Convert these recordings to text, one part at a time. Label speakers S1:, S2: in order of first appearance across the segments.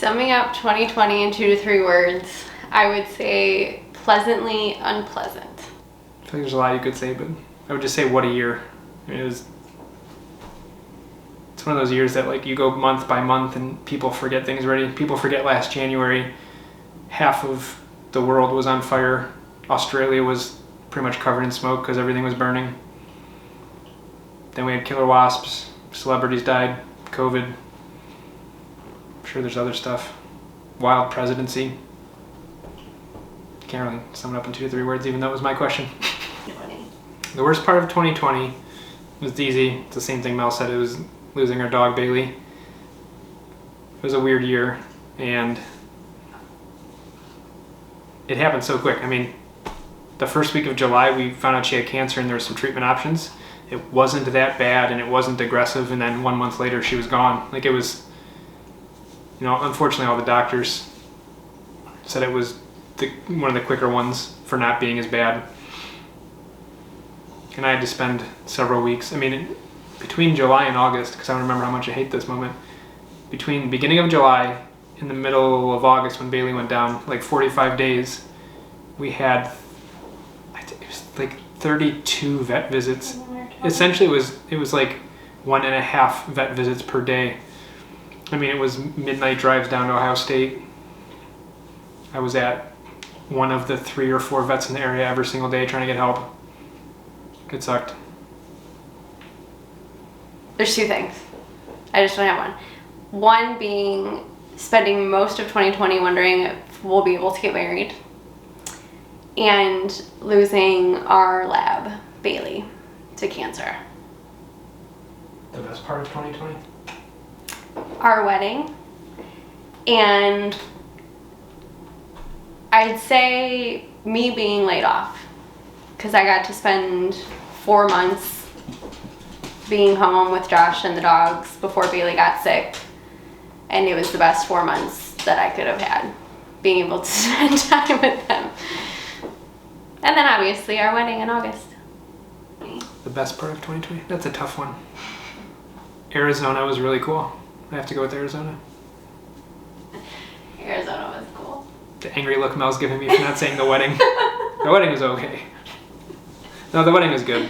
S1: Summing up 2020 in 2 to 3 words, I would say pleasantly unpleasant.
S2: I feel like there's a lot you could say, but I would just say what a year. I mean, it's one of those years that like you go month by month and people forget things already. People forget last January, half of the world was on fire. Australia was pretty much covered in smoke because everything was burning. Then we had killer wasps, celebrities died, COVID. I'm sure there's other stuff. Wild presidency. Can't really sum it up in 2 to 3 words, even though it was my question. The worst part of 2020 was easy. It's the same thing Mel said. It was losing our dog, Bailey. It was a weird year, and it happened so quick. I mean, the first week of July, we found out she had cancer, and there were some treatment options. It wasn't that bad, and it wasn't aggressive, and then 1 month later, she was gone. Like, it was, unfortunately, all the doctors said it was one of the quicker ones for not being as bad. And I had to spend several weeks. I mean, between July and August, because I don't remember how much I hate this moment, between the beginning of July and the middle of August when Bailey went down, like 45 days, we had, it was like 32 vet visits. Essentially, it was like 1.5 vet visits per day. I mean, it was midnight drives down to Ohio State. I was at one of the 3 or 4 vets in the area every single day trying to get help. It sucked.
S1: There's 2 things. I just don't have one. One being spending most of 2020 wondering if we'll be able to get married. And losing our lab, Bailey, to cancer.
S2: The best part of 2020?
S1: Our wedding. And I'd say me being laid off. Because I got to spend 4 months being home with Josh and the dogs before Bailey got sick. And it was the best 4 months that I could have had, being able to spend time with them. And then obviously our wedding in August.
S2: The best part of 2020? That's a tough one. Arizona was really cool. I have to go with Arizona.
S1: Arizona was cool.
S2: The angry look Mel's giving me for not saying the wedding. The wedding was okay. No, the wedding was good.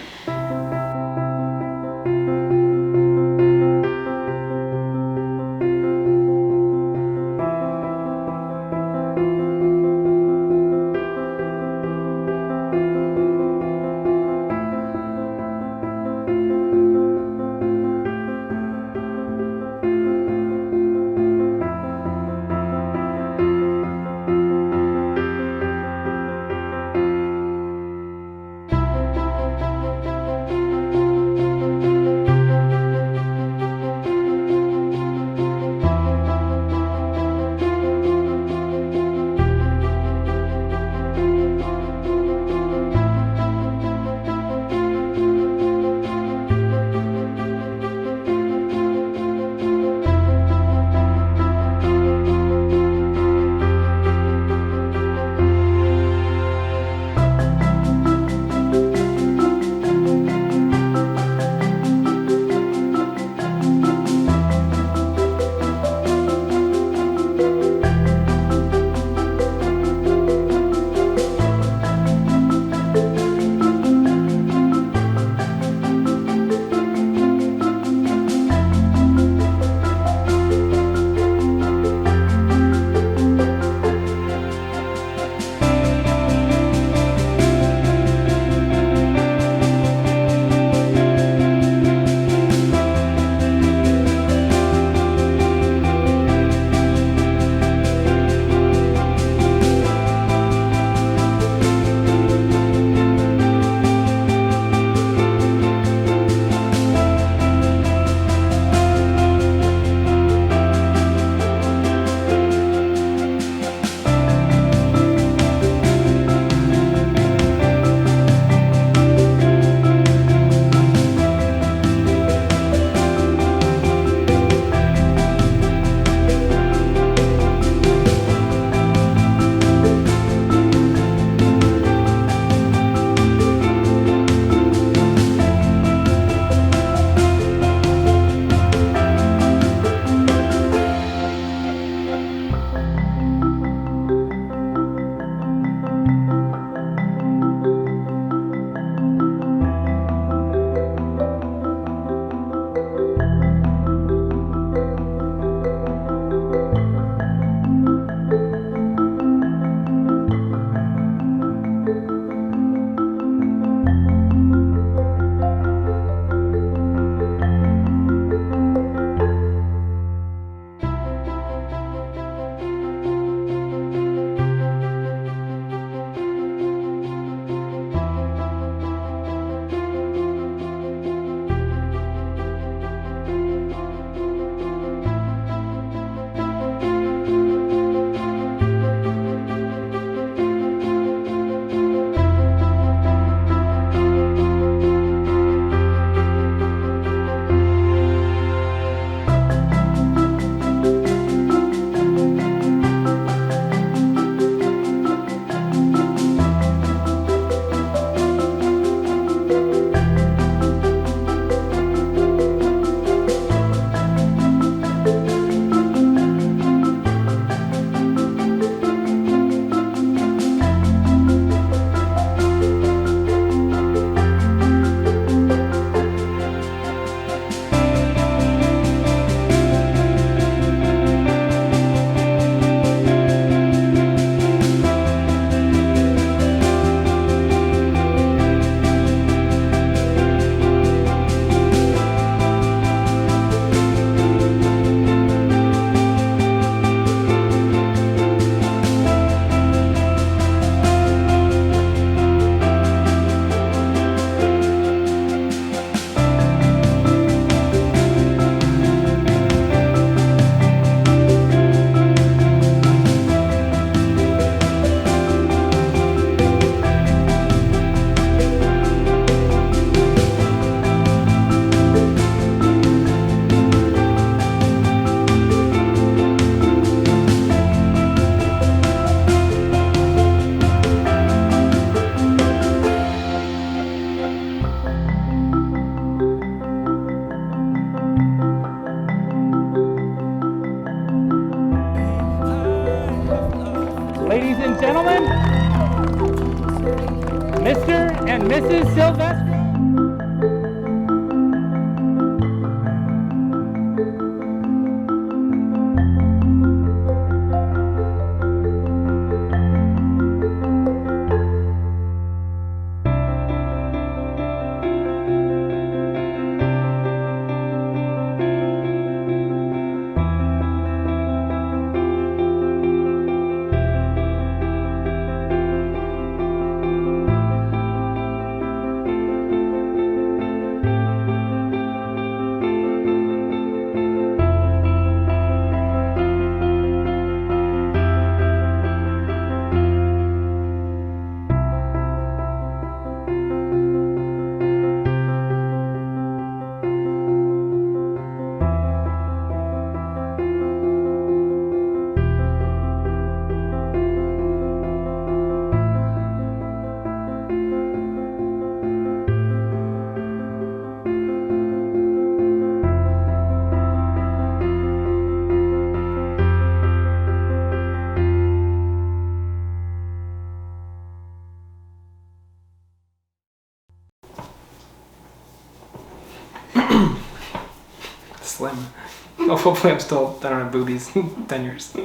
S3: and gentlemen, Mr. and Mrs. Sylvester.
S2: Slim. Oh, hopefully I don't have boobies in 10 years.